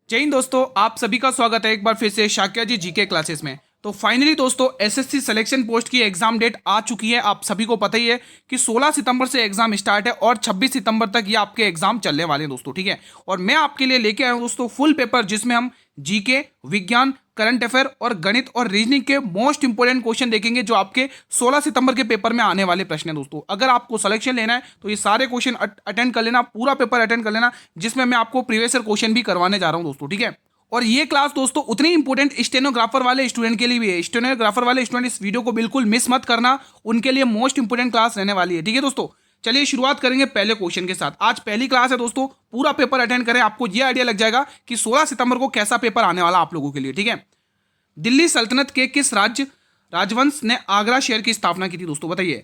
जय हिंद दोस्तों, आप सभी का स्वागत है एक बार फिर से शाक्या जी जीके क्लासेस में। तो फाइनली दोस्तों एसएससी सिलेक्शन पोस्ट की एग्जाम डेट आ चुकी है। आप सभी को पता ही है कि 16 सितंबर से एग्जाम स्टार्ट है और 26 सितंबर तक ये आपके एग्जाम चलने वाले हैं दोस्तों, ठीक है। और मैं आपके लिए लेके आया हूं दोस्तों फुल पेपर, जिसमें हम जीके, विज्ञान, करंट अफेयर और गणित और रीजनिंग के मोस्ट इंपोर्टेंट क्वेश्चन देखेंगे जो आपके 16 सितंबर के पेपर में आने वाले प्रश्न है दोस्तों। अगर आपको सिलेक्शन लेना है तो ये सारे क्वेश्चन अटेंड कर लेना, पूरा पेपर अटेंड कर लेना, जिसमें मैं आपको प्रीवियस ईयर क्वेश्चन भी करवाने जा रहा हूं दोस्तों, ठीक है। और ये क्लास दोस्तों उतनी इंपॉर्टेंट स्टेनोग्राफर वाले स्टूडेंट के लिए भी है। स्टेनोग्राफर वाले स्टूडेंट इस वीडियो को बिल्कुल मिस मत करना, उनके लिए मोस्ट इंपॉर्टेंट क्लास रहने वाली है, ठीक है दोस्तों। चलिए शुरुआत करेंगे पहले क्वेश्चन के साथ। आज पहली क्लास है दोस्तों, पूरा पेपर अटेंड करें, आपको ये आइडिया लग जाएगा कि 16 सितंबर को कैसा पेपर आने वाला आप लोगों के लिए, ठीक है। दिल्ली सल्तनत के किस राजवंश ने आगरा शहर की स्थापना की थी दोस्तों, बताइए।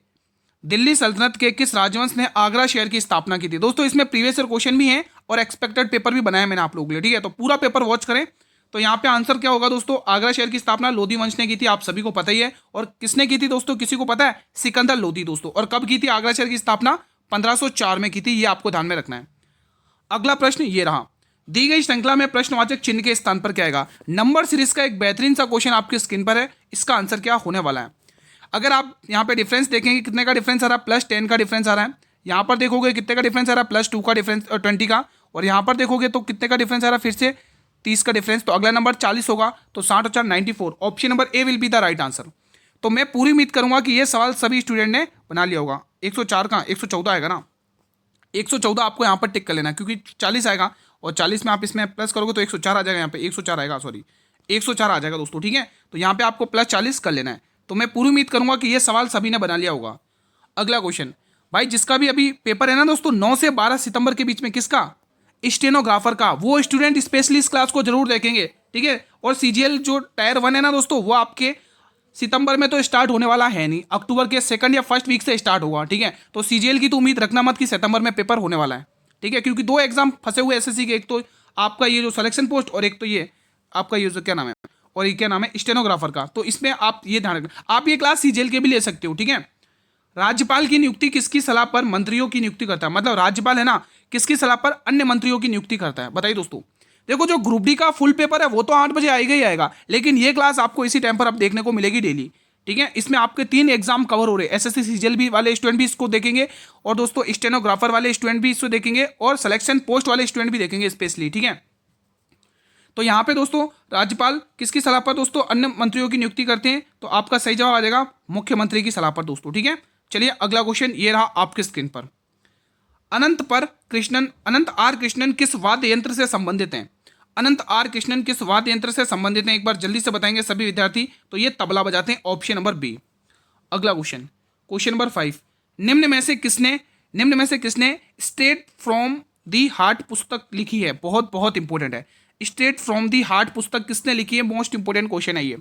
दिल्ली सल्तनत के किस राजवंश ने आगरा शहर की स्थापना की थी दोस्तों। इसमें प्रीवियस ईयर क्वेश्चन भी है और एक्सपेक्टेड पेपर भी बनाया मैंने आप लोगों के लिए, ठीक है। तो पूरा पेपर वॉच करें। तो यहाँ पे आंसर क्या होगा दोस्तों, आगरा शहर की स्थापना लोधी वंश ने की थी, आप सभी को पता ही है। और किसने की थी दोस्तों, किसी को पता है? सिकंदर लोधी दोस्तों। और कब की थी आगरा शहर की स्थापना? 1504 में की थी, ये आपको ध्यान में रखना है। अगला प्रश्न ये रहा, दी गई श्रृंखला में प्रश्नवाचक चिन्ह के स्थान पर क्या आएगा। नंबर सीरीज का एक बेहतरीन सा क्वेश्चन आपकी स्क्रीन पर है, इसका आंसर क्या होने वाला है। अगर आप यहाँ पे डिफरेंस देखेंगे, कितने का डिफरेंस आ रहा है? +10 का डिफरेंस आ रहा है। यहाँ पर देखोगे कितने का डिफरेंस आ रहा है? +2 का डिफरेंस, 20 का। और यहाँ पर देखोगे तो कितने का डिफरेंस आ रहा है? फिर से 30 का डिफरेंस। तो अगला नंबर 40 होगा, तो 60 और 4 94। Option number A will be the right answer. तो मैं पूरी उम्मीद करूंगा कि ये सवाल सभी स्टूडेंट ने बना लिया होगा। 104 का 114 आएगा ना, 114 आपको यहाँ पर टिक कर लेना, क्योंकि 40 आएगा और 40 में आप इसमें प्लस करोगे तो 104 आ जाएगा। यहाँ पे 104 आएगा, सॉरी 104 आ जाएगा दोस्तों, ठीक है। तो यहाँ पे आपको +40 कर लेना है। तो मैं पूरी उम्मीद करूंगा कि ये सवाल सभी ने बना लिया होगा। अगला क्वेश्चन भाई, जिसका भी अभी पेपर है ना दोस्तों 9 से 12 सितंबर के बीच में, किसका? स्टेनोग्राफर का। वो स्टूडेंट स्पेशली इस क्लास को जरूर देखेंगे, ठीक है। और सीजीएल जो टायर 1 है ना दोस्तों, वो आपके सितंबर में तो स्टार्ट होने वाला है नहीं, अक्टूबर के सेकंड या फर्स्ट वीक से स्टार्ट होगा, ठीक है। तो सीजीएल की तो उम्मीद रखना मत कि सितंबर में पेपर होने वाला है, ठीक है। क्योंकि 2 एग्जाम फंसे हुए एसएससी के, एक तो आपका ये जो सिलेक्शन पोस्ट और एक तो ये आपका ये जो क्या नाम है, और ये क्या नाम है, स्टेनोग्राफर का। तो इसमें आप ये ध्यान रखना। आप ये क्लास सीजीएल के भी ले सकते हो, ठीक है। राज्यपाल की नियुक्ति किसकी सलाह पर मंत्रियों की नियुक्ति करता है। मतलब राज्यपाल है ना, किसकी सलाह पर अन्य मंत्रियों की नियुक्ति करता है, बताइए दोस्तों। देखो जो ग्रुप डी का फुल पेपर है वो तो 8 बजे आएगा ही आएगा, लेकिन ये क्लास आपको इसी टाइम पर अब देखने को मिलेगी डेली, ठीक है। इसमें आपके 3 एग्जाम कवर हो रहे हैं। एसएससी सीजीएल भी वाले स्टूडेंट भी इसको देखेंगे, और दोस्तों स्टेनोग्राफर वाले स्टूडेंट भी इसको देखेंगे, और सिलेक्शन पोस्ट वाले स्टूडेंट भी देखेंगे स्पेशली, ठीक है। तो यहाँ पे दोस्तों राज्यपाल किसकी सलाह पर दोस्तों अन्य मंत्रियों की नियुक्ति करते हैं, तो आपका सही जवाब आ जाएगा मुख्यमंत्री की सलाह पर दोस्तों, ठीक है। चलिए अगला क्वेश्चन ये रहा आपके स्क्रीन पर। अनंत आर कृष्णन किस वाद्य यंत्र से संबंधित हैं। अनंत आर कृष्णन किस वाद्य यंत्र से संबंधित हैं, एक बार जल्दी से बताएंगे सभी विद्यार्थी। तो ये तबला बजाते हैं, ऑप्शन नंबर बी। अगला क्वेश्चन, क्वेश्चन नंबर 5, निम्न में से किसने स्ट्रेट फ्रॉम दी हार्ट पुस्तक लिखी है। बहुत बहुत इंपॉर्टेंट है, स्ट्रेट फ्रॉम दी हार्ट पुस्तक किसने लिखी है, मोस्ट इंपोर्टेंट क्वेश्चन है ये।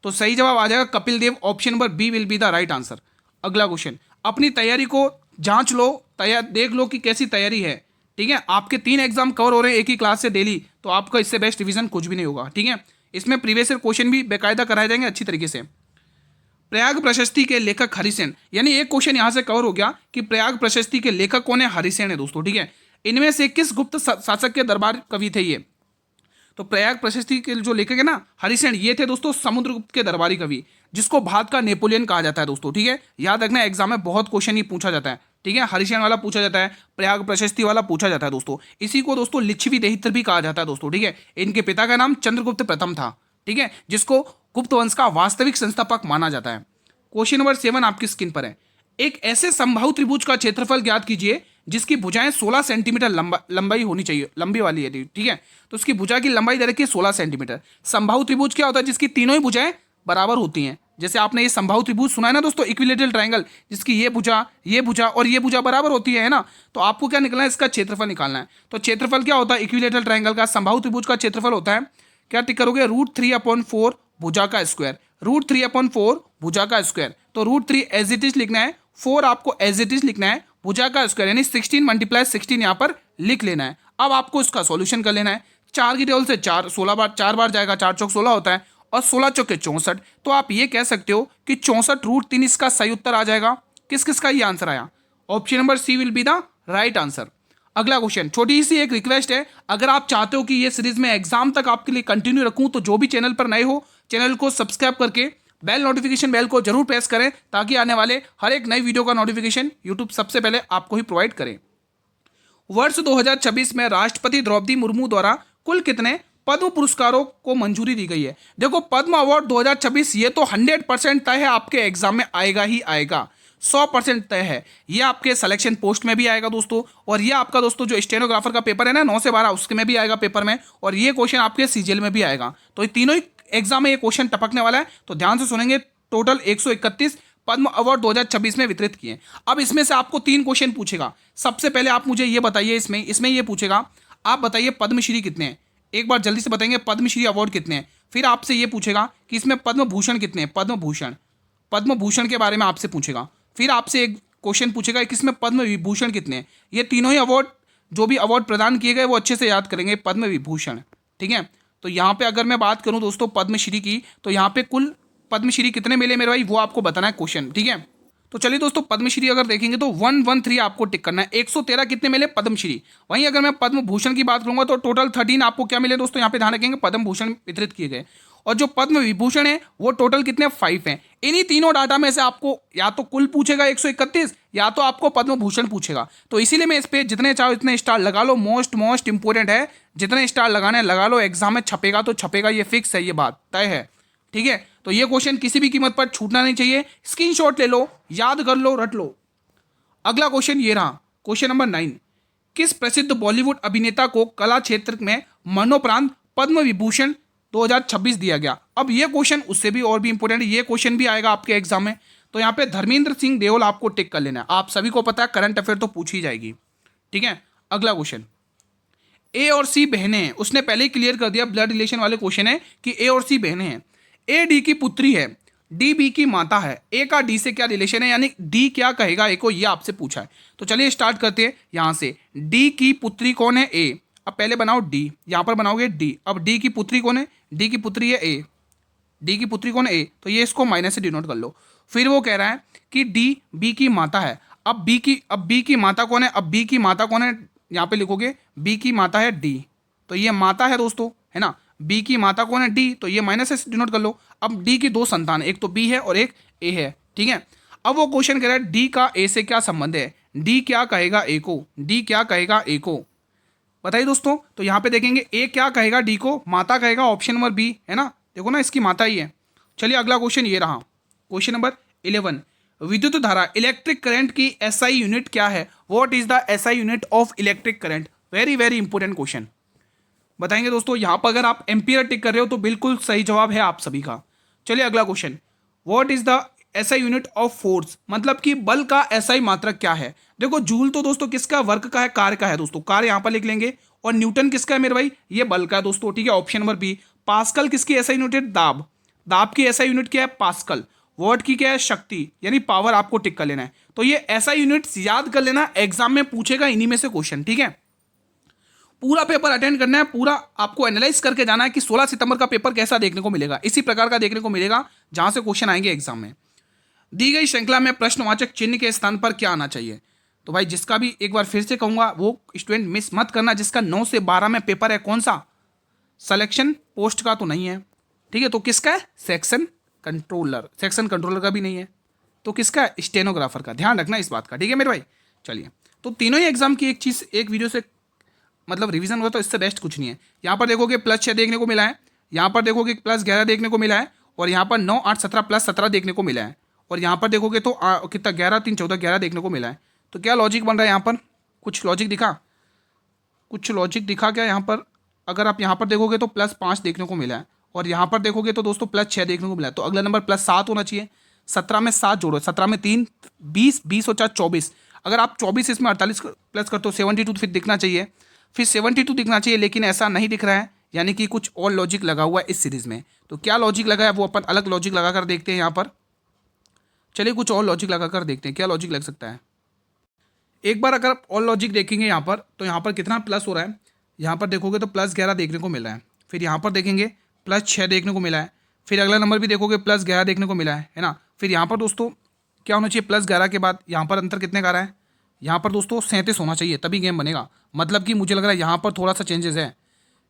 तो सही जवाब आ जाएगा Kapil Dev, option number B will be the right answer. अगला क्वेश्चन, अपनी तैयारी को जांच लो, देख लो कि कैसी तैयारी है, ठीक है। आपके 3 एग्जाम कवर हो रहे हैं एक ही क्लास से डेली, तो आपका इससे बेस्ट रिवीजन कुछ भी नहीं होगा, ठीक है। इसमें प्रीवियस ईयर क्वेश्चन भी बेकायदा कराए जाएंगे अच्छी तरीके से। प्रयाग प्रशस्ति के लेखक हरिसेन, यानी एक क्वेश्चन यहां से कवर हो गया कि प्रयाग प्रशस्ति के लेखक कौन है, हरिसेन है दोस्तों, ठीक है। इनमें से किस गुप्त शासक के दरबार कवि थे ये। तो प्रयाग प्रशस्ति के जो लेखक है ना हरिसेन, ये थे दोस्तों समुद्रगुप्त के दरबारी कवि, जिसको भारत का नेपोलियन कहा जाता है दोस्तों, ठीक है। याद रखना एग्जाम में बहुत क्वेश्चन ही पूछा जाता है, ठीक है। हरिसेन वाला पूछा जाता है, प्रयाग प्रशस्ति वाला पूछा जाता है दोस्तों। इसी को दोस्तों लिच्छवी दहित्र भी कहा जाता है दोस्तों, ठीक है। इनके पिता का नाम चंद्रगुप्त प्रथम था, ठीक है, जिसको गुप्त वंश का वास्तविक संस्थापक माना जाता है। क्वेश्चन नंबर 7 आपकी स्क्रीन पर है। एक ऐसे समबाहु त्रिभुज का क्षेत्रफल ज्ञात कीजिए जिसकी भुजाएं 16 सेंटीमीटर लंबाई होनी चाहिए, लंबी वाली है, ठीक है। तो उसकी भुजा की लंबाई दे रखी है 16 सेंटीमीटर। समबाहु त्रिभुज क्या होता है, जिसकी तीनों ही भुजाएं बराबर होती हैं। जैसे आपने ये समबाहु त्रिभुज सुना है ना दोस्तों, इक्विलेटरल ट्रायंगल, जिसकी ये भुजा और ये भुजा बराबर होती है ना। तो आपको क्या निकलना है, इसका क्षेत्रफल निकालना है। तो क्षेत्रफल क्या होता है इक्विलेटरल ट्रायंगल का, समबाहु त्रिभुज का क्षेत्रफल होता है, क्या टिक करोगे, √3/4 भुजा का स्क्वायर, √3/4 भुजा का स्क्वायर। तो √3 एज इट इज लिखना है, 4 आपको एज इट इज लिखना है, भुजा का स्क्वायर यानी 16 × 16 यहाँ पर लिख लेना है। अब आपको इसका सॉल्यूशन कर लेना है। 4 की टेबल से 4 16 बार 4 बार जाएगा, 4 चौक 16 होता है, और 16 चौके 64। तो आप ये कह सकते हो कि 64√3 इसका सही उत्तर आ जाएगा। किस किस का ये आंसर आया, option number C will be the right answer. अगला क्वेश्चन, छोटी सी एक रिक्वेस्ट है, अगर आप चाहते हो कि ये सीरीज में एग्जाम तक आपके लिए कंटिन्यू रखूं तो जो भी चैनल पर नए हो चैनल को सब्सक्राइब करके बेल नोटिफिकेशन बेल को जरूर प्रेस करें ताकि आने वाले हर एक नई वीडियो का नोटिफिकेशन यूट्यूब सबसे पहले आपको ही प्रोवाइड करें। वर्ष 2026 में राष्ट्रपति द्रौपदी मुर्मू द्वारा कुल कितने पद्म पुरस्कारों को मंजूरी दी गई है? देखो पद्म अवार्ड 2026 ये तो 100% तय है, आपके एग्जाम में आएगा ही आएगा, 100% तय है। ये आपके सिलेक्शन पोस्ट में भी आएगा दोस्तों, और ये आपका दोस्तों जो स्टेनोग्राफर का पेपर है ना 9 से 12 उसके में भी आएगा पेपर में, और ये क्वेश्चन आपके सीजीएल में भी आएगा। तो ये तीनों ही एग्जाम में ये क्वेश्चन टपकने वाला है, तो ध्यान से सुनेंगे। टोटल 131 पद्म अवार्ड 2026 में वितरित किए। अब इसमें से आपको 3 क्वेश्चन पूछेगा। सबसे पहले आप मुझे ये बताइए, इसमें ये पूछेगा, आप बताइए पद्मश्री कितने हैं, एक बार जल्दी से बताएंगे पद्मश्री अवार्ड कितने हैं। फिर आपसे ये पूछेगा कि इसमें पद्म भूषण कितने हैं, पद्म भूषण के बारे में आपसे पूछेगा। फिर आपसे एक क्वेश्चन पूछेगा कि इसमें पद्म विभूषण कितने हैं। ये तीनों ही अवार्ड जो भी अवार्ड प्रदान किए गए वो अच्छे से याद करेंगे, पद्म विभूषण, ठीक है। तो यहाँ पे अगर मैं बात करूँ दोस्तों पद्मश्री की, तो यहाँ पे कुल पद्मश्री कितने मिले मेरे भाई वो आपको बताना है क्वेश्चन, ठीक है। तो चलिए दोस्तों पद्मश्री अगर देखेंगे तो 113 आपको टिक करना है, 113 कितने मिले पद्मश्री। वहीं अगर मैं पद्म भूषण की बात करूंगा तो टोटल 13 आपको क्या मिले दोस्तों, यहाँ पे ध्यान रखेंगे पद्म भूषण वितरित किए गए। और जो पद्म विभूषण है वो टोटल कितने 5 हैं। इन्हीं तीनों डाटा में से आपको या तो कुल पूछेगा 131 या तो आपको पद्म भूषण पूछेगा। तो इसीलिए मैं इस पर जितने चाहो इतने स्टार लगा लो, मोस्ट इंपोर्टेंट है, जितने स्टार लगाने लगा लो, एग्जाम में छपेगा तो छपेगा, ये फिक्स है, ये बात तय है, ठीक है। तो ये क्वेश्चन किसी भी कीमत पर छूटना नहीं चाहिए, स्क्रीनशॉट ले लो, याद कर लो, रट लो। अगला क्वेश्चन ये रहा, क्वेश्चन नंबर 9, किस प्रसिद्ध बॉलीवुड अभिनेता को कला क्षेत्र में मरणोपरांत पद्म विभूषण 2026 दिया गया? अब ये क्वेश्चन उससे भी और भी इंपॉर्टेंट है, ये क्वेश्चन भी आएगा आपके एग्जाम में। तो यहाँ पे धर्मेंद्र सिंह देओल आपको टिक कर लेना है, आप सभी को पता है करंट अफेयर तो पूछी जाएगी, ठीक है। अगला क्वेश्चन, ए और सी बहनें हैं, उसने पहले ही क्लियर कर दिया, ब्लड रिलेशन वाले क्वेश्चन है कि ए और सी बहनें हैं। ए डी की पुत्री है, डी बी की माता है, ए का डी से क्या रिलेशन है, यानी डी क्या कहेगा ए को, ये आपसे पूछा है। तो चलिए स्टार्ट करते हैं यहाँ से। डी की पुत्री कौन है, ए। अब पहले बनाओ डी, यहाँ पर बनाओगे डी। अब डी की पुत्री कौन है, डी की पुत्री है ए, डी की पुत्री कौन है ए, तो ये इसको माइनस से डिनोट कर लो। फिर वो कह रहा है कि डी बी की माता है। अब बी की माता कौन है, अब बी की माता कौन है, यहाँ पे लिखोगे बी की माता है डी, तो ये माता है दोस्तों, है ना। बी की माता कौन है, डी, तो ये माइनस से डिनोट कर लो। अब डी की 2 संतान है, एक तो बी है और एक ए है, ठीक है। अब वो क्वेश्चन कह रहा है डी का ए से क्या संबंध है, डी क्या कहेगा ए को, डी क्या कहेगा ए को, बताइए दोस्तों। तो यहाँ पे देखेंगे ए क्या कहेगा डी को, माता कहेगा, ऑप्शन नंबर बी, है ना, देखो ना इसकी माता ही है। चलिए अगला क्वेश्चन ये रहा, क्वेश्चन नंबर 11, विद्युत धारा इलेक्ट्रिक करंट की एसआई यूनिट क्या है, what is the SI unit of electric current, very important question बताएंगे दोस्तों। यहाँ पर अगर आप एम्पियर टिक कर रहे हो तो बिल्कुल सही जवाब है आप सभी का। चलिए अगला question, what is the SI unit of force, मतलब कि बल का एसआई मात्रक क्या है। देखो जूल तो दोस्तों किसका, वर्क का है, कार्य का है दोस्तों, कार्य यहाँ पर लिख लेंगे। और न्यूटन किसका है मेरे भाई, ये बल का है दोस्तों, ठीक है, ऑप्शन नंबर बी। पास्कल किसकी एसआई यूनिट है, दाब, दाब की एसआई यूनिट क्या है पास्कल। वॉट की क्या है, शक्ति यानी पावर, आपको टिक कर लेना है। तो ये एसआई यूनिट्स याद कर लेना, एग्जाम में पूछेगा इन्हीं में से क्वेश्चन, ठीक है। पूरा पेपर अटेंड करना है, पूरा आपको एनालाइज करके जाना है कि 16 सितंबर का पेपर कैसा देखने को मिलेगा, इसी प्रकार का देखने को मिलेगा जहां से क्वेश्चन आएंगे एग्जाम में। दी गई श्रृंखला में प्रश्नवाचक चिन्ह के स्थान पर क्या आना चाहिए। तो भाई जिसका भी एक बार फिर से कहूंगा वो स्टूडेंट मिस मत करना, जिसका 9 से 12 में पेपर है, कौन सा, सिलेक्शन पोस्ट का तो नहीं है, ठीक है, तो किसका है, सेक्शन कंट्रोलर का भी नहीं है, तो किसका है, स्टेनोग्राफर का। ध्यान रखना इस बात का, ठीक है मेरे भाई। चलिए तो तीनों ही एग्जाम की एक चीज़ एक वीडियो से मतलब रिवीजन हुआ, तो इससे बेस्ट कुछ नहीं है। यहाँ पर देखोगे +6 देखने को मिला है, यहाँ पर देखोगे +11 देखने को मिला है, और यहाँ पर 9 8 17 +17 देखने को मिला है, और यहाँ पर देखोगे तो कितना 11 3 14 11 देखने को मिला है। तो क्या लॉजिक बन रहा है यहाँ पर, कुछ लॉजिक दिखा क्या यहाँ पर। अगर आप यहाँ पर देखोगे तो +5 देखने को मिला है, और यहाँ पर देखोगे तो दोस्तों +6 देखने को मिला है। तो अगला नंबर +7 होना चाहिए। 17 में 7 जोड़ो, 17 में 3 20 20 और 4 24। अगर आप 24 इसमें 48 प्लस करते हो 72 फिर दिखना चाहिए, फिर 72 दिखना चाहिए, लेकिन ऐसा नहीं दिख रहा है, यानी कि कुछ और लॉजिक लगा हुआ है इस सीरीज़ में। तो क्या लॉजिक लगा है वो अपन अलग लॉजिक लगा कर देखते हैं यहाँ पर। चलिए कुछ और लॉजिक लगा कर देखते हैं क्या लॉजिक लग सकता है। एक बार अगर आप और लॉजिक देखेंगे यहाँ पर, तो यहाँ पर कितना प्लस हो रहा है, यहाँ पर देखोगे तो +11 देखने को मिला है, फिर यहाँ पर देखेंगे +6 देखने को मिला है, फिर अगला नंबर भी देखोगे +11 देखने को मिला है ना। फिर यहाँ पर दोस्तों क्या होना चाहिए, +11 के बाद यहाँ पर अंतर कितने का आ रहा है, यहाँ पर दोस्तों 37 होना चाहिए तभी गेम बनेगा। मतलब कि मुझे लग रहा है यहाँ पर थोड़ा सा चेंजेस है।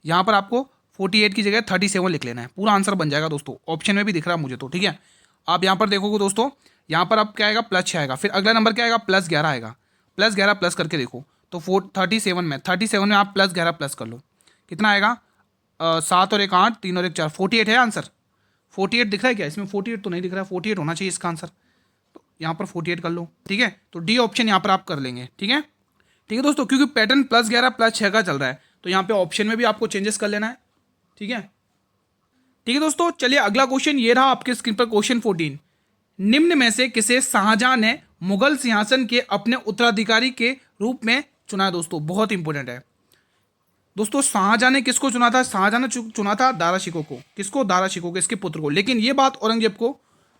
यहाँ पर आपको 48 की जगह 37 लिख लेना है, पूरा आंसर बन जाएगा दोस्तों। ऑप्शन में भी दिख रहा है मुझे तो, ठीक है। आप यहाँ पर देखोगे दोस्तों, यहाँ पर अब क्या आएगा, +6 आएगा, फिर अगला नंबर क्या आएगा, +11 आएगा। +11 प्लस करके देखो तो 37 में आप +11 प्लस कर लो, कितना आएगा, 7 और 1 8, 3 और 1 4, 48 है आंसर। 48 दिख रहा है क्या इसमें? 48 तो नहीं दिख रहा है, 48 होना चाहिए इसका आंसर। तो यहाँ पर 48 कर लो, ठीक है। तो डी ऑप्शन यहाँ पर आप कर लेंगे, ठीक है। ठीक है दोस्तों, क्योंकि पैटर्न +11 +6 का चल रहा है तो यहाँ पे ऑप्शन में भी आपको चेंजेस कर लेना है, ठीक है। ठीक है दोस्तों, चलिए अगला क्वेश्चन ये रहा आपके स्क्रीन पर, क्वेश्चन 14। निम्न में से किसे शाहजहां ने मुगल सिंहासन के अपने उत्तराधिकारी के रूप में चुना है? दोस्तों बहुत इंपॉर्टेंट है दोस्तों। शाहजहां ने किसको चुना था? शाहजहां ने चुना था दारा शिकोह को। किसको? दारा शिकोह को, इसके पुत्र को। लेकिन ये बात औरंगजेब को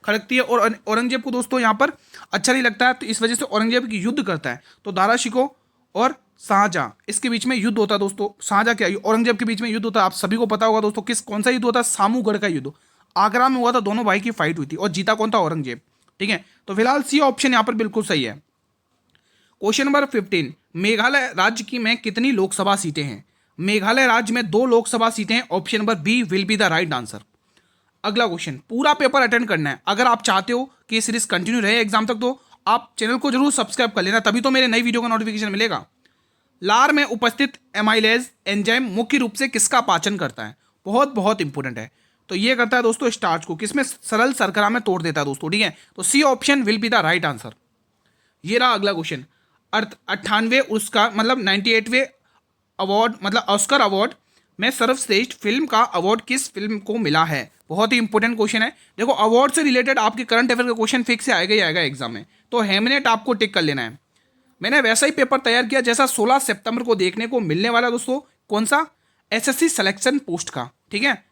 खड़कती है और औरंगजेब को दोस्तों यहाँ पर अच्छा नहीं लगता है, तो इस वजह से औरंगजेब की युद्ध करता है। तो दारा शिकोह और शाहजहां इसके बीच में युद्ध होता है दोस्तों। शाहजहां क्या, औरंगजेब के बीच में युद्ध होता है। आप सभी को पता होगा दोस्तों कौन सा युद्ध होता है? सामूगढ़ का युद्ध आगरा में हुआ था, दोनों भाई की फाइट हुई थी और जीता कौन था? औरंगजेब, ठीक है। तो फिलहाल सी ऑप्शन यहाँ पर बिल्कुल सही है। क्वेश्चन नंबर 15, मेघालय राज्य की में कितनी लोकसभा सीटें हैं? मेघालय राज्य में 2 लोकसभा सीटें हैं। Option number B will be the right answer. अगला क्वेश्चन, पूरा पेपर अटेंड करना है। अगर आप चाहते हो कि ये सीरीज कंटिन्यू रहे एग्जाम तक तो आप चैनल को जरूर सब्सक्राइब कर लेना, तभी तो मेरे नई वीडियो का नोटिफिकेशन मिलेगा। लार में उपस्थित एमाइलेज एंजाइम मुख्य रूप से किसका पाचन करता है? बहुत बहुत इंपॉर्टेंट है। तो ये करता है दोस्तों स्टार्च को, किसमें? सरल शर्करा में तोड़ देता है दोस्तों, ठीक है। तो C option will be the right answer. ये रहा अगला क्वेश्चन। 98वें उसका मतलब 98वें अवार्ड मतलब ऑस्कर अवार्ड में सर्वश्रेष्ठ फिल्म का अवार्ड किस फिल्म को मिला है? बहुत ही इंपॉर्टेंट क्वेश्चन है। देखो अवार्ड से रिलेटेड आपके करंट अफेयर का क्वेश्चन फिक्स से आएगा ही आएगा एग्जाम में, तो हेमनेट आपको टिक कर लेना है। मैंने वैसा ही पेपर तैयार किया जैसा 16 सितंबर को देखने को मिलने वाला दोस्तों। कौन सा? एसएससी सिलेक्शन पोस्ट का, ठीक है।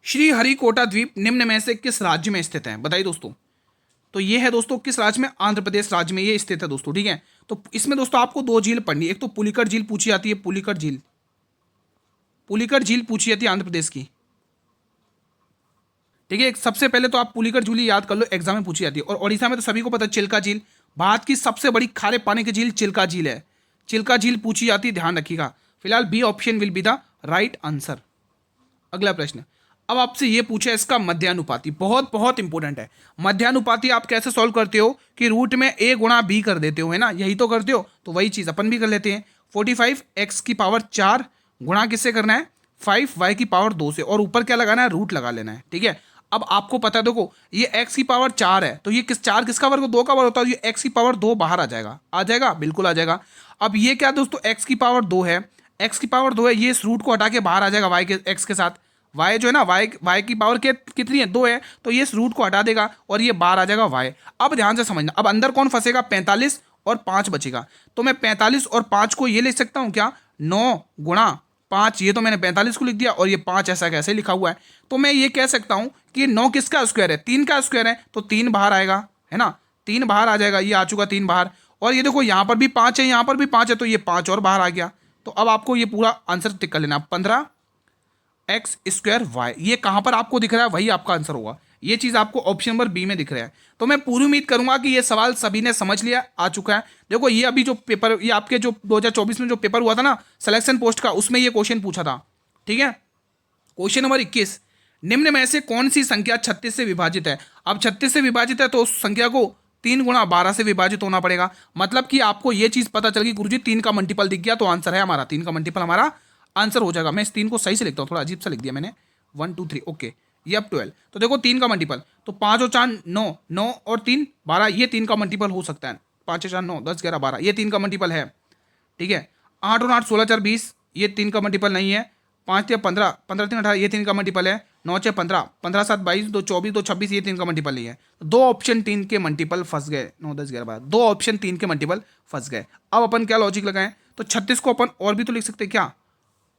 श्रीहरिकोटा द्वीप निम्न में से किस राज्य में स्थित है? बताइए दोस्तों। तो ये है दोस्तों किस राज्य में? आंध्र प्रदेश राज्य में ये स्थित है दोस्तों, ठीक है। तो इसमें दोस्तों आपको 2 झील पढ़नी है। एक तो पुलिकट झील पूछी जाती है, पुलिकट झील पूछी जाती है आंध्र प्रदेश की, ठीक है। सबसे पहले तो आप पुलिकट झील याद कर लो, एग्जाम में पूछी जाती है। और ओडिशा में तो सभी को पता है चिल्का झील, भारत की सबसे बड़ी खारे पानी की झील चिल्का झील है। चिल्का झील पूछी जाती है, ध्यान रखिएगा। फिलहाल B option will be the right answer. अगला प्रश्न, अब आपसे ये पूछा इसका मध्यानुपाती, बहुत बहुत इंपॉर्टेंट है। मध्यानुपाती आप कैसे सॉल्व करते हो कि रूट में a गुणा b कर देते हो, है ना, यही तो करते हो। तो वही चीज़ अपन भी कर लेते हैं। 45 x की पावर 4 गुणा किससे करना है? 5 y की पावर 2 से, और ऊपर क्या लगाना है? रूट लगा लेना है, ठीक है। अब आपको पता है देखो ये x की पावर 4 है, तो ये 4 किसका वर्ग? 2 का वर्ग होता है। ये x की पावर 2 बाहर आ जाएगा, आ जाएगा, बिल्कुल आ जाएगा। अब ये क्या दोस्तों, x की पावर 2 है, x की पावर 2 है, ये इस रूट को हटा के बाहर आ जाएगा y के x के साथ। y जो है ना, y की पावर कितनी है? 2 है, तो ये इस रूट को हटा देगा और ये बाहर आ जाएगा y। अब ध्यान से समझना, अब अंदर कौन फंसेगा? 45 और 5 बचेगा। तो मैं 45 और 5 को ये लिख सकता हूँ क्या? 9 गुणा 5, ये तो मैंने 45 को लिख दिया और ये 5 ऐसा कैसे लिखा हुआ है। तो मैं ये कह सकता हूँ कि 9 किसका स्क्वायर है? 3 का स्क्वायर है, तो 3 बाहर आएगा, है ना, 3 बाहर आ जाएगा, ये आ चुका 3 बाहर। और ये देखो यहाँ पर भी 5 है, यहाँ पर भी 5 है, तो ये 5 और बाहर आ गया। तो अब आपको ये पूरा आंसर टिक कर लेना, 15x² y। ये कहाँ पर आपको दिख रहा है? वही आपका आंसर होगा। ये चीज़ आपको ऑप्शन नंबर बी में दिख रहा है। तो मैं पूरी उम्मीद करूंगा कि ये सवाल सभी ने समझ लिया, आ चुका है। देखो ये अभी जो पेपर, ये आपके जो 2024 में जो पेपर हुआ था ना सिलेक्शन पोस्ट का, उसमें ये क्वेश्चन पूछा था, ठीक है। क्वेश्चन नंबर 21, निम्न में से कौन सी संख्या 36 से विभाजित है? अब 36 से विभाजित है तो उस संख्या को 3 गुणा 12 से विभाजित होना पड़ेगा। मतलब कि आपको ये चीज़ पता चल गई गुरुजी 3 का मल्टीपल दिख गया, तो आंसर है हमारा 3 का मल्टीपल हमारा आंसर हो जाएगा। मैं इस 3 को सही से लिखता हूँ, थोड़ा अजीब सा लिख दिया मैंने, 1 2 3, ओके। ये अब 12, तो देखो 3 का मल्टीपल, तो 5 और 4 9, 9 और 3 12, ये 3 का मल्टीपल हो सकता है। 5 4 9 10 11 12, ये 3 का मल्टीपल है, ठीक है। 8 और 8 16 4 20, ये 3 का मल्टीपल नहीं है। 5 3 15, 15 3 18, ये 3 का मल्टीपल है। 9 6 15, 15 7 22, 2 24, 2 26, ये 3 का मल्टीपल नहीं है। तो 2 ऑप्शन 3 के मल्टीपल फंस गए, 9 10 11 12, 2 ऑप्शन 3 के मल्टीपल फंस गए। अब अपन क्या लॉजिक लगाएं? तो 36 को अपन और भी तो लिख सकते हैं क्या?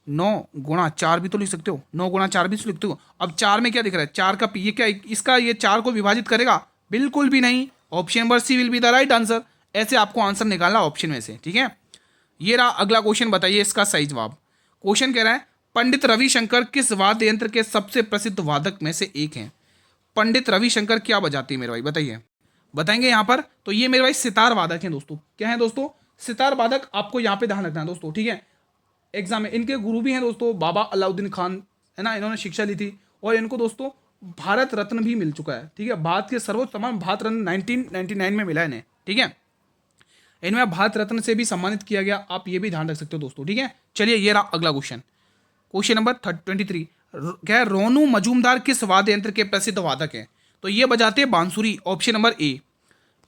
9 गुणा 4 भी तो लिख सकते हो, 9 गुणा 4 भी तो लिखते हो। अब 4 में क्या दिख रहा है? 4 का ये क्या, इसका ये 4 को विभाजित करेगा? बिल्कुल भी नहीं। Option number C will be the right answer. ऐसे आपको आंसर निकालना ऑप्शन में से, ठीक है। ये रहा अगला क्वेश्चन, बताइए इसका सही जवाब। क्वेश्चन कह रहा है पंडित रविशंकर किस वाद्य यंत्र के सबसे प्रसिद्ध वादक में से एक हैं? पंडित रविशंकर क्या बजाते हैं मेरे भाई, बताइए। बताएंगे यहाँ पर। तो ये मेरे भाई सितार वादक हैं दोस्तों। क्या है दोस्तों? सितार वादक। आपको यहाँ पे ध्यान रखना है दोस्तों, ठीक है। एग्जाम में इनके गुरु भी हैं दोस्तों बाबा अलाउद्दीन खान, है ना, इन्होंने शिक्षा ली थी। और इनको दोस्तों भारत रत्न भी मिल चुका है, ठीक है। भारत के सर्वोच्च सम्मान भारत रत्न 1999 में मिला है इन्हें, ठीक है। इनमें भारत रत्न से भी सम्मानित किया गया, आप ये भी ध्यान रख सकते हो दोस्तों, ठीक है। चलिए ये रहा अगला क्वेश्चन। Question number 23। क्या है? रोनू मजूमदार किस वाद्य यंत्र के प्रसिद्ध वादक हैं? तो ये बजाते हैं बांसुरी, ऑप्शन नंबर ए।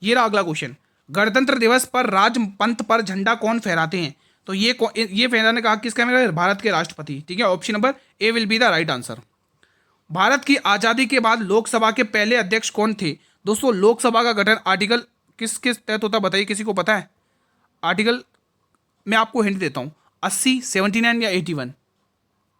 ये रहा अगला क्वेश्चन। गणतंत्र दिवस पर राजपंथ पर झंडा कौन फहराते हैं? तो ये फहराने का हक किसका है? भारत के राष्ट्रपति, ठीक है। Option number A will be the right answer. Bharat की आजादी के बाद लोकसभा के पहले अध्यक्ष कौन थे? दोस्तों लोकसभा का गठन आर्टिकल किस किस तहत होता है बताइए, किसी को पता है? आर्टिकल मैं आपको हिंट देता हूं, 80, 79 या 81,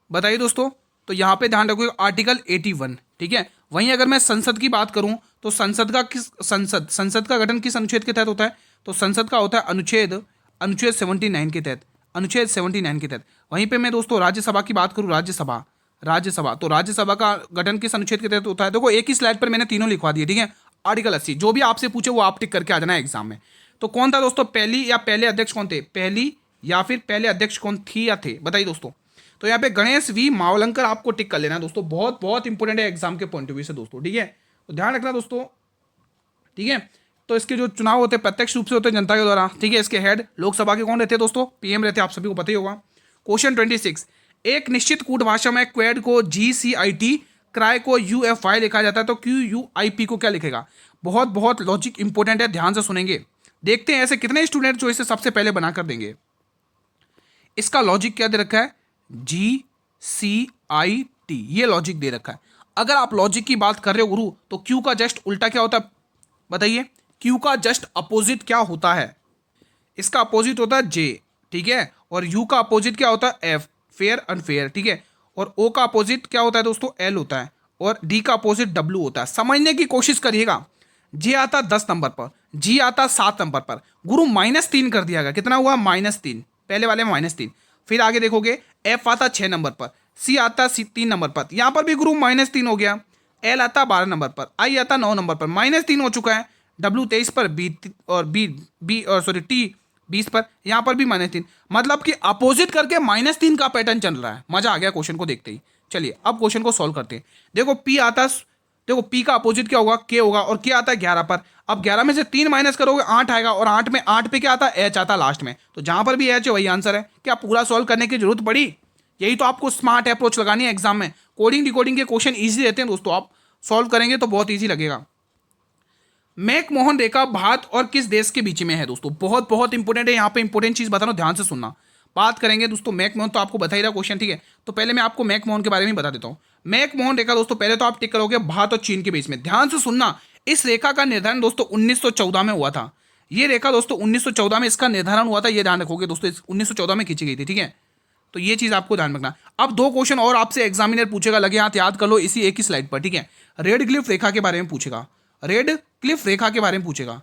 बताइए दोस्तों। तो यहां पे ध्यान रखिएगा आर्टिकल 81, ठीक है। वहीं अगर मैं संसद की बात करूं तो संसद का गठन किस अनुच्छेद के तहत होता है? तो संसद का होता है अनुच्छेद 79 के तहत, अनुच्छेद 79 के तहत। वहीं पे मैं दोस्तों राज्यसभा की बात करूं, राज्यसभा तो राज्यसभा का गठन किस अनुच्छेद के तहत होता है? देखो एक ही स्लाइड पर मैंने तीनों लिखवा दिए, ठीक है। आर्टिकल 80, जो भी आपसे पूछे वो आप टिक करके आ जाना है एग्जाम में। तो कौन था दोस्तों पहली या पहले अध्यक्ष कौन थे? पहली या फिर पहले अध्यक्ष कौन थी या थे, बताइए दोस्तों। तो यहाँ पे गणेश वी मावलंकर आपको टिक कर लेना है दोस्तों, बहुत बहुत इंपॉर्टेंट है एग्जाम के पॉइंट ऑफ व्यू से दोस्तों, ठीक है। तो ध्यान रखना दोस्तों, ठीक है। तो इसके जो चुनाव होते हैं प्रत्यक्ष रूप से होते हैं जनता के द्वारा, ठीक है। इसके हेड लोकसभा के कौन रहते हैं दोस्तों? पीएम रहते हैं, आप सभी को पता ही होगा। क्वेश्चन 26। एक निश्चित कूट भाषा में क्वेड को GCIT, क्राई को UFI लिखा जाता है, तो QUIP को क्या लिखेगा? बहुत बहुत लॉजिक इंपॉर्टेंट है, ध्यान से सुनेंगे। देखते हैं ऐसे कितने स्टूडेंट जो इसे सबसे पहले बना कर देंगे। इसका लॉजिक क्या दे रखा है? GCIT, ये लॉजिक दे रखा है। अगर आप लॉजिक की बात कर रहे हो गुरु, तो क्यू का जस्ट उल्टा क्या होता है बताइए? क्यू का जस्ट अपोजिट क्या होता है? इसका अपोजिट होता है जे, ठीक है। और यू का अपोजिट क्या होता है? एफ, फेयर अनफेयर, ठीक है। और ओ का अपोजिट क्या होता है दोस्तों? एल होता है। और डी का अपोजिट डब्ल्यू होता है। समझने की कोशिश करिएगा। जे आता 10 नंबर पर, जी आता 7 नंबर पर, गुरु -3 कर दिया गया। कितना हुआ? -3, पहले वाले में -3। फिर आगे देखोगे एफ आता 6 नंबर पर, सी आता 3 नंबर पर, यहां पर भी गुरु -3 हो गया। एल आता 12 नंबर पर, आई आता 9 नंबर पर, -3 हो चुका है। डब्ल्यू 23 पर, टी 20 पर, यहां पर भी -3। मतलब कि अपोजिट करके -3 का पैटर्न चल रहा है। मजा आ गया क्वेश्चन को देखते ही। चलिए अब क्वेश्चन को सॉल्व करते हैं। देखो पी का अपोजिट क्या होगा? के होगा। और के आता है 11 पर। अब 11 में से 3 माइनस करोगे 8 आएगा। और 8 में 8 पे क्या आता है? एच आता लास्ट में। तो जहां पर भी एच है वही आंसर है। क्या पूरा सॉल्व करने की जरूरत पड़ी? यही तो आपको स्मार्ट अप्रोच लगानी है एग्जाम में। कोडिंग डिकोडिंग के क्वेश्चन ईजी रहते हैं दोस्तों, आप सॉल्व करेंगे तो बहुत ईजी लगेगा। मैकमोहन रेखा भारत और किस देश के बीच में है दोस्तों? बहुत बहुत इंपॉर्टेंट है। यहाँ पे इंपॉर्टेंट चीज बता रहा हूं, ध्यान से सुनना। बात करेंगे दोस्तों मैकमोहन, तो आपको बता ही रहा क्वेश्चन, ठीक है। तो पहले मैं आपको मैकमोहन के बारे में बता देता हूं। मैकमोहन रेखा दोस्तों पहले तो आप टिक करोगे भारत और चीन के बीच में। ध्यान से सुनना, इस रेखा का निर्धारण दोस्तों 1914 में हुआ था। ये रेखा दोस्तों 1914 में इसका निर्धारण हुआ था, ये ध्यान रखोगे दोस्तों। 1914 में खींची गई थी, ठीक है। तो ये चीज आपको ध्यान रखना। अब 2 क्वेश्चन और आपसे एग्जामिनर पूछेगा, लगे हाथ याद कर लो इसी एक ही स्लाइड पर, ठीक है। रेड क्लिफ रेखा के बारे में पूछेगा, रेड क्लिफ रेखा के बारे में पूछेगा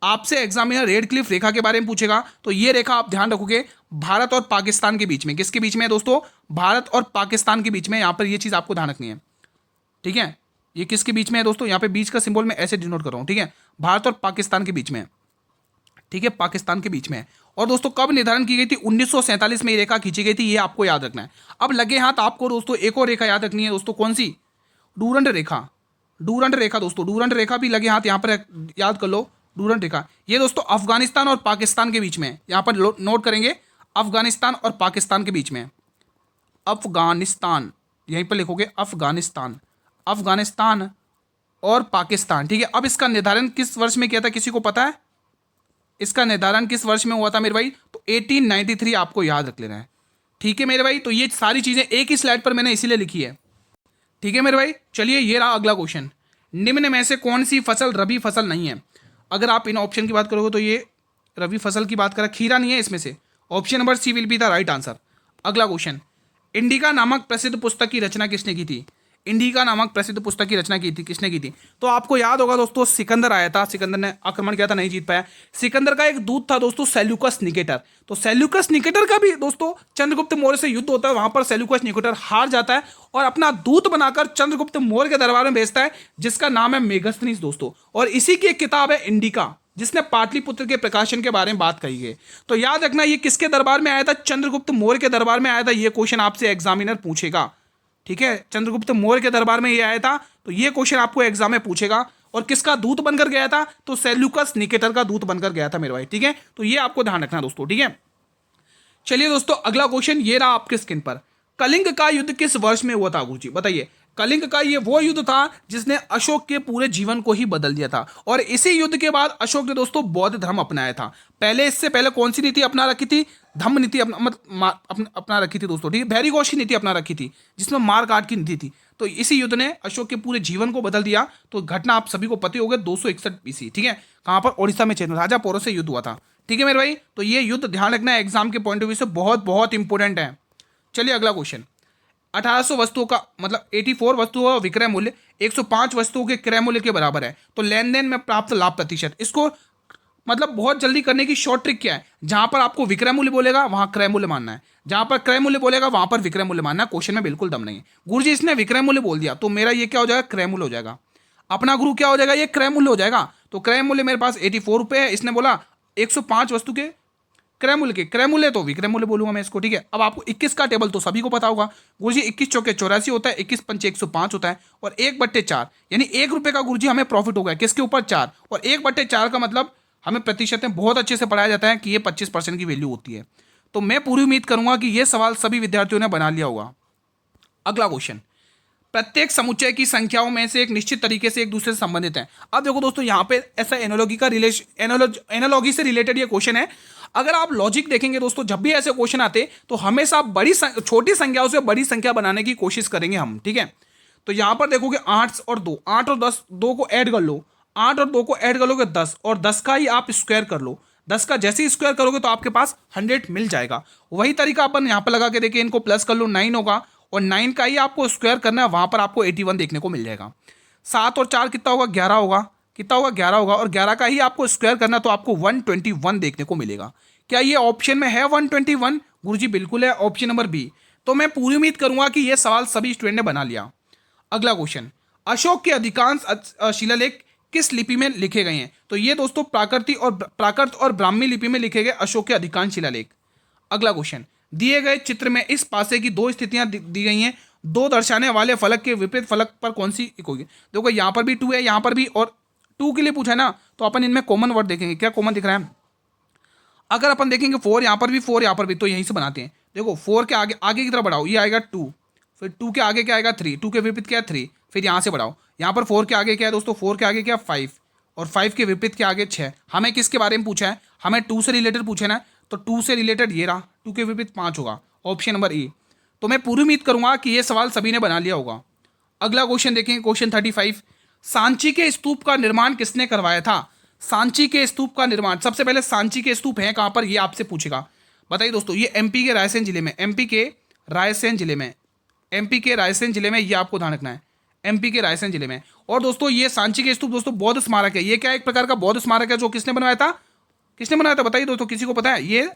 आपसे एग्जामिनर, रेड क्लिफ रेखा के बारे में पूछेगा। तो ये रेखा आप ध्यान रखोगे भारत और पाकिस्तान के बीच में। किसके बीच में है दोस्तों? भारत और पाकिस्तान के बीच में। यहां पर ये चीज आपको ध्यान रखनी है, ठीक है। ये किसके बीच में है दोस्तों? यहाँ पे बीच का सिंबल मैं ऐसे डिनोट कर रहा हूं, ठीक है। भारत और पाकिस्तान के बीच में, ठीक है, पाकिस्तान के बीच में। और दोस्तों कब निर्धारण की गई थी? 1947 में ये रेखा खींची गई थी, ये आपको याद रखना है। अब लगे हाथ आपको दोस्तों एक और रेखा याद रखनी है दोस्तों। कौन सी? डूरंड रेखा। डूरंड रेखा दोस्तों, डूरंड रेखा भी लगे हाथ यहाँ पर याद कर लो। डूरंड रेखा ये दोस्तों अफगानिस्तान और पाकिस्तान के बीच में, यहाँ पर नोट करेंगे, अफगानिस्तान और पाकिस्तान के बीच में। अफगानिस्तान, यहीं पर लिखोगे अफगानिस्तान, अफगानिस्तान और पाकिस्तान, ठीक है। अब इसका निर्धारण किस वर्ष में किया था, किसी को पता है? इसका निर्धारण किस वर्ष में हुआ था मेरे भाई? तो 1893 आपको याद रख लेना है, ठीक है मेरे भाई। तो ये सारी चीजें एक ही स्लाइड पर मैंने इसीलिए लिखी है, ठीक है मेरे भाई। चलिए ये रहा अगला क्वेश्चन। निम्न में से कौन सी फसल रबी फसल नहीं है? अगर आप इन ऑप्शन की बात करोगे तो ये रबी फसल की बात करें, खीरा नहीं है इसमें से। Option number C will be the right answer. अगला क्वेश्चन, इंडिका नामक प्रसिद्ध पुस्तक की रचना किसने की थी? इंडिका नामक प्रसिद्ध पुस्तक की रचना की थी? किसने की थी? तो आपको याद होगा दोस्तों, सिकंदर आया था, सिकंदर ने आक्रमण किया था, नहीं जीत पाया। सिकंदर का एक दूत था दोस्तों, सेल्यूकस निकेटर। तो सेल्यूकस निकेटर का भी दोस्तों चंद्रगुप्त मौर्य से युद्ध होता है, वहां पर सेल्यूकस निकेटर हार जाता है और अपना दूत बनाकर चंद्रगुप्त मौर्य के दरबार में भेजता है, जिसका नाम है मेगास्थनीस दोस्तों। और इसी की एक किताब है इंडिका, जिसने पाटलिपुत्र के प्रकाशन के बारे में बात कही है। तो याद रखना, ये किसके दरबार में आया था? चंद्रगुप्त मौर्य के दरबार में आया था। ये क्वेश्चन आपसे एग्जामिनर पूछेगा, ठीक है। चंद्रगुप्त मौर्य के दरबार में ये आया था, तो ये क्वेश्चन आपको एग्जाम में पूछेगा। और किसका दूत बनकर गया था? तो सेल्यूकस निकेटर का दूत बनकर गया था मेरे भाई, ठीक है। तो ये आपको ध्यान रखना दोस्तों, ठीक है। चलिए दोस्तों, अगला क्वेश्चन ये रहा आपके स्क्रीन पर। कलिंग का युद्ध किस वर्ष में हुआ था गुरुजी? बताइए। कलिंग का ये वो युद्ध था जिसने अशोक के पूरे जीवन को ही बदल दिया था। और इसी युद्ध के बाद अशोक ने दोस्तों बौद्ध धर्म अपनाया था। पहले, इससे पहले कौन सी नीति अपना रखी थी? धम्म नीति अपना रखी थी दोस्तों, ठीक है। भैरी घोष की नीति अपना रखी थी, जिसमें मार काट की नीति थी। तो इसी युद्ध ने अशोक के पूरे जीवन को बदल दिया। तो घटना आप सभी को पता होगा, 261 BC, ठीक है। कहां पर? ओडिशा में राजा पोरो से युद्ध हुआ था, ठीक है मेरे भाई। तो ये युद्ध ध्यान रखना है, एग्जाम के पॉइंट ऑफ व्यू से बहुत बहुत इंपॉर्टेंट है। चलिए अगला क्वेश्चन। 1800 वस्तुओं का मतलब 84 वस्तुओं का विक्रय मूल्य 105 वस्तुओं के क्रय मूल्य के बराबर है। तो लेन देन में प्राप्त लाभ प्रतिशत, इसको मतलब बहुत जल्दी करने की शॉर्ट ट्रिक क्या है? जहां पर आपको विक्रय मूल्य बोलेगा वहां क्रय मूल्य मानना है, जहां पर क्रय मूल्य बोलेगा वहां पर विक्रय मूल्य मानना है। क्वेश्चन में बिल्कुल दम नहीं है। गुरुजी इसने विक्रय मूल्य बोल दिया, तो मेरा ये क्या हो जाएगा? क्रय मूल्य हो जाएगा। अपना गुरु क्या हो जाएगा? ये क्रय मूल्य हो जाएगा। तो क्रय मूल्य मेरे पास 84 रुपये है, इसने बोला 105 वस्तु के क्रय मूल्य तो विक्रय मूल्य बोलूंगा मैं इसको, ठीक है। अब आपको 21 का टेबल तो सभी को पता होगा गुरुजी, 21 चौके 84 होता है, 21 पंचे 105 होता है, और 1/4 यानी 1 रुपये का गुरुजी हमें प्रॉफिट होगा किसके ऊपर? 4। और 1/4 का मतलब हमें प्रतिशत में बहुत अच्छे से पढ़ाया जाता है कि ये 25% की वैल्यू होती है। तो मैं पूरी उम्मीद करूंगा कि ये सवाल सभी विद्यार्थियों ने बना लिया होगा। अगला क्वेश्चन। प्रत्येक समुच्चय की संख्याओं में से एक निश्चित तरीके से एक दूसरे से संबंधित है। अब देखो दोस्तों, यहाँ पे ऐसा एनालॉगी से रिलेटेड ये क्वेश्चन है। अगर आप लॉजिक देखेंगे दोस्तों, जब भी ऐसे क्वेश्चन आते तो हमेशा छोटी संख्याओं से बड़ी संख्या बनाने की कोशिश करेंगे हम, ठीक है। तो यहाँ पर देखोगे 8 और 2, 8 और 10, 2 को ऐड कर लो, 8 और 2 को ऐड कर लोगे 10, और 10 का ही आप स्क्वायर कर लो। 10 का जैसे ही स्क्वायर करोगे तो आपके पास 100 मिल जाएगा। वही तरीका अपन यहाँ पर लगा के देखिए, इनको प्लस कर लो, 9 होगा, और 9 का ही आपको स्क्वायर करना है, वहां पर आपको 81 देखने को मिल जाएगा। 7 और 4 कितना होगा? 11 होगा। कितना होगा? 11 होगा, और 11 का ही आपको स्क्वायर करना, तो आपको 121 देखने को मिलेगा। क्या ये ऑप्शन में है 121? गुरुजी बिल्कुल है, ऑप्शन नंबर बी। तो मैं पूरी उम्मीद करूंगा कि ये सवाल सभी स्टूडेंट ने बना लिया। अगला क्वेश्चन। अशोक के अधिकांश शिलालेख किस लिपि में लिखे गए हैं? तो ये दोस्तों प्राकृत और ब्राह्मी लिपि में लिखे गए अशोक के अधिकांश शिलालेख। अगला क्वेश्चन। दिए गए चित्र में इस पासे की 2 स्थितियां दी गई हैं, 2 दर्शाने वाले फलक के विपरीत फलक पर कौन सी एक होगी? देखो यहाँ पर भी 2 है, यहाँ पर भी, और 2 के लिए पूछा है ना, तो अपन इनमें कॉमन वर्ड देखेंगे। क्या कॉमन दिख रहा है? अगर अपन देखेंगे 4 यहाँ पर भी, 4 यहाँ पर भी, तो यहीं से बनाते हैं। देखो 4 के आगे आगे की तरफ बढ़ाओ, ये आएगा 2, फिर 2 के आगे क्या आएगा? 3, 2 के विपरीत क्या है? 3, फिर यहाँ से बढ़ाओ, यहाँ पर 4 के आगे क्या है दोस्तों? 4 के आगे क्या? 5, और 5 के विपरीत के आगे 6। हमें किसके बारे में पूछा है? हमें 2 से रिलेटेड पूछे ना, तो 2 से रिलेटेड ये रहा, 2 के विपरीत 5 होगा, ऑप्शन नंबर ए। तो मैं पूरी उम्मीद करूंगा कि ये सवाल सभी ने बना लिया होगा। अगला क्वेश्चन देखेंगे, क्वेश्चन 35। सांची के स्तूप का निर्माण किसने करवाया था? सांची के स्तूप का निर्माण, सबसे पहले सांची के स्तूप हैं कहां पर, ये आपसे पूछेगा। बताइए दोस्तों, ये एमपी के रायसेन जिले में, एमपी के रायसेन जिले में, ये आपको ध्यान रखना है, एमपी के रायसेन जिले में। और दोस्तों ये सांची के स्तूप दोस्तों बौद्ध स्मारक है। ये क्या एक प्रकार का बौद्ध स्मारक है, जो किसने बनाया था? बताइए दोस्तों, किसी को पता है? ये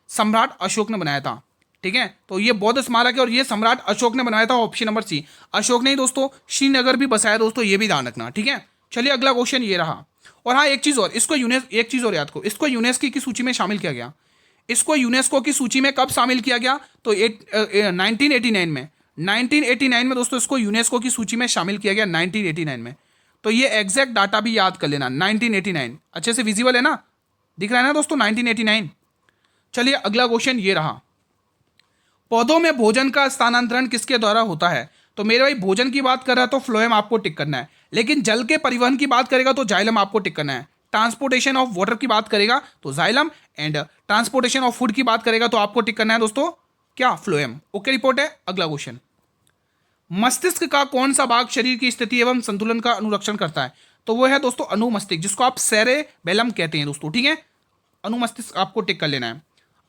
सम्राट अशोक ने बनाया था, ठीक है। तो ये बौद्ध स्मारक है और ये सम्राट अशोक ने बनाया था, ऑप्शन नंबर सी। अशोक ने ही दोस्तों श्रीनगर भी बसाया दोस्तों, ये भी ध्यान रखना, ठीक है। चलिए अगला क्वेश्चन ये रहा। और हाँ, एक चीज और, एक चीज और याद को, इसको यूनेस्को की सूची में शामिल किया गया। इसको यूनेस्को की सूची में कब शामिल किया गया? तो 1989 में, 1989 में दोस्तों इसको यूनेस्को की सूची में शामिल किया गया, 1989 में। तो ये एग्जैक्ट डाटा भी याद कर लेना, 1989 अच्छे से विजिबल है ना, दिख रहा है ना दोस्तों, 1989। चलिए अगला क्वेश्चन ये रहा। पौधों में भोजन का स्थानांतरण किसके द्वारा होता है? तो मेरे भाई भोजन की बात कर रहा है तो फ्लोएम आपको टिक करना है, लेकिन जल के परिवहन की बात करेगा तो जाइलम आपको टिक करना है। ट्रांसपोर्टेशन ऑफ वाटर की बात करेगा तो xylem, and transportation of food की बात करेगा तो आपको टिक करना है दोस्तों क्या? फ्लोएम। ओके रिपोर्ट है। अगला क्वेश्चन। मस्तिष्क का कौन सा भाग शरीर की स्थिति एवं संतुलन का अनुरक्षण करता है? तो वो है दोस्तों अनुमस्तिष्क, जिसको आप सेरेबेलम कहते हैं दोस्तों, ठीक है। अनुमस्तिष्क आपको टिक कर लेना है।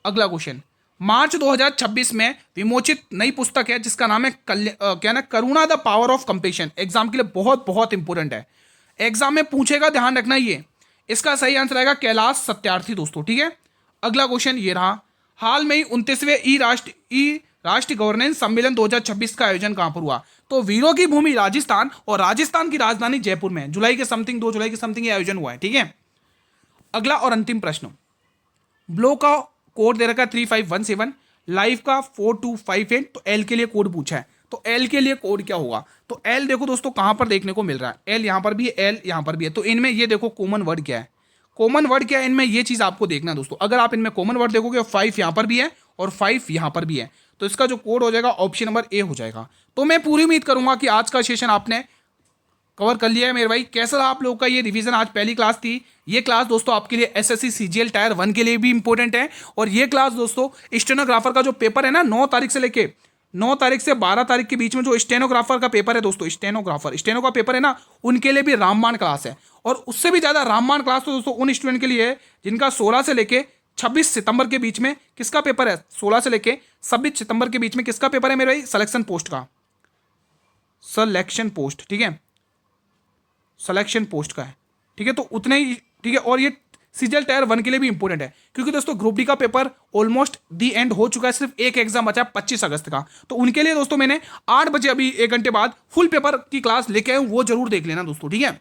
अगला क्वेश्चन। मार्च 2026 में विमोचित नई पुस्तक है जिसका नाम है क्या ना, Karuna the power of compassion. Exam के लिए बहुत बहुत इंपॉर्टेंट है, एग्जाम में पूछेगा, ध्यान रखना। ये इसका सही आंसर आएगा कैलाश सत्यार्थी दोस्तों, ठीक है। अगला क्वेश्चन ये रहा, हाल में ही 29वें राष्ट्रीय गवर्नेंस सम्मेलन 2026 का आयोजन कहां पर हुआ? तो वीरों की भूमि राजस्थान, और राजस्थान की राजधानी जयपुर में जुलाई के समथिंग 2 जुलाई के समथिंग ये आयोजन हुआ है, ठीक है। अगला और अंतिम प्रश्न, ब्लो का कोड दे रखा है 3517, लाइव का 4258, तो एल के लिए कोड पूछा है, तो एल के लिए कोड क्या होगा? तो एल देखो दोस्तों कहां पर देखने को मिल रहा है, एल यहां पर भी है, एल यहां पर भी है, तो इनमें ये देखो कॉमन वर्ड क्या है, कॉमन वर्ड क्या है इनमें, ये चीज आपको देखना है दोस्तों। अगर आप इनमें कॉमन वर्ड देखोगे, 5 यहां पर भी है और 5 यहां पर भी है, तो इसका जो कोड हो जाएगा ऑप्शन नंबर ए हो जाएगा। तो मैं पूरी उम्मीद करूंगा कि आज का सेशन आपने कवर कर लिया है मेरे भाई। कैसा रहा आप लोगों का ये रिवीजन? आज पहली क्लास थी, ये क्लास दोस्तों आपके लिए एसएससी सीजीएल टायर 1 के लिए भी इंपॉर्टेंट है, और ये क्लास दोस्तों स्टेनोग्राफर का जो पेपर है ना, 9 तारीख से लेके 9 तारीख से 12 तारीख के बीच में जो स्टेनोग्राफर का पेपर है दोस्तों, स्टेनो का पेपर है ना, उनके लिए भी रामबाण क्लास है। और उससे भी ज्यादा रामबाण क्लास तो दोस्तों उन स्टूडेंट के लिए है जिनका 16 से लेके 26 सितंबर के बीच में किसका पेपर है, 16 से लेके 26 सितंबर के बीच में किसका पेपर है मेरे भाई? सिलेक्शन पोस्ट का, सिलेक्शन पोस्ट, ठीक है, सिलेक्शन पोस्ट का है, ठीक है। तो उतने ही, ठीक है। और ये सीजीएल टायर 1 के लिए भी इंपॉर्टेंट है, क्योंकि दोस्तों ग्रुप डी का पेपर ऑलमोस्ट दी एंड हो चुका है, सिर्फ एक एग्जाम बचा है 25 अगस्त का। तो उनके लिए दोस्तों मैंने 8 बजे अभी 1 घंटे बाद फुल पेपर की क्लास लेके आया हूं, वो जरूर देख लेना दोस्तों, ठीक है।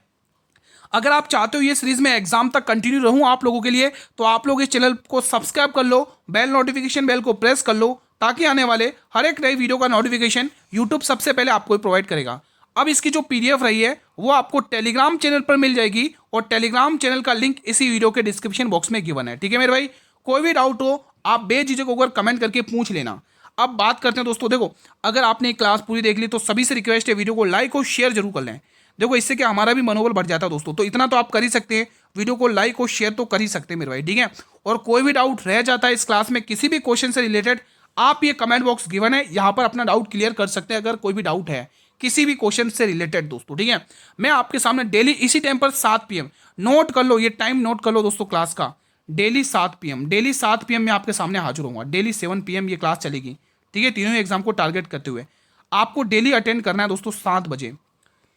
अगर आप चाहते हो ये सीरीज में एग्जाम तक कंटिन्यू रहूं आप लोगों के लिए, तो आप लोग इस चैनल को सब्सक्राइब कर लो, बेल नोटिफिकेशन बेल को प्रेस कर लो, ताकि आने वाले हर एक नई वीडियो का नोटिफिकेशन यूट्यूब सबसे पहले आपको प्रोवाइड करेगा। अब इसकी जो पीडीएफ रही है वो आपको टेलीग्राम चैनल पर मिल जाएगी, और टेलीग्राम चैनल का लिंक इसी वीडियो के डिस्क्रिप्शन बॉक्स में गिवन है, ठीक है मेरे भाई। कोई भी डाउट हो आप बेझिझक होकर कमेंट करके पूछ लेना। अब बात करते हैं दोस्तों, देखो अगर आपने क्लास पूरी देख ली तो सभी से रिक्वेस्ट है वीडियो को लाइक और शेयर जरूर कर लें। देखो इससे क्या हमारा भी मनोबल बढ़ जाता है दोस्तों, तो इतना तो आप कर ही सकते हैं, वीडियो को लाइक और शेयर तो कर ही सकते हैं मेरे भाई, ठीक है। और कोई भी डाउट रह जाता है इस क्लास में किसी भी क्वेश्चन से रिलेटेड, आप ये कमेंट बॉक्स गिवन है, यहाँ पर अपना डाउट क्लियर कर सकते हैं अगर कोई भी डाउट है किसी भी क्वेश्चन से रिलेटेड दोस्तों, ठीक है। मैं आपके सामने डेली इसी टाइम पर 7 PM, नोट कर लो, ये टाइम नोट कर लो दोस्तों क्लास का, डेली 7 PM, डेली 7 PM मैं आपके सामने हाजिर होऊंगा, डेली 7 PM ये क्लास चलेगी, ठीक है। तीनों एग्जाम को टारगेट करते हुए आपको डेली अटेंड करना है दोस्तों 7 बजे,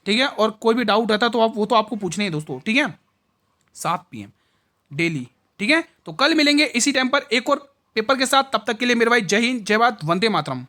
ठीक है। और कोई भी डाउट रहता है तो आप वो तो आपको पूछना ही दोस्तों, ठीक है, 7 PM डेली, ठीक है। तो कल मिलेंगे इसी टाइम पर एक और पेपर के साथ, तब तक के लिए मेरे भाई जय हिंद, जय भारत, वंदे मातरम।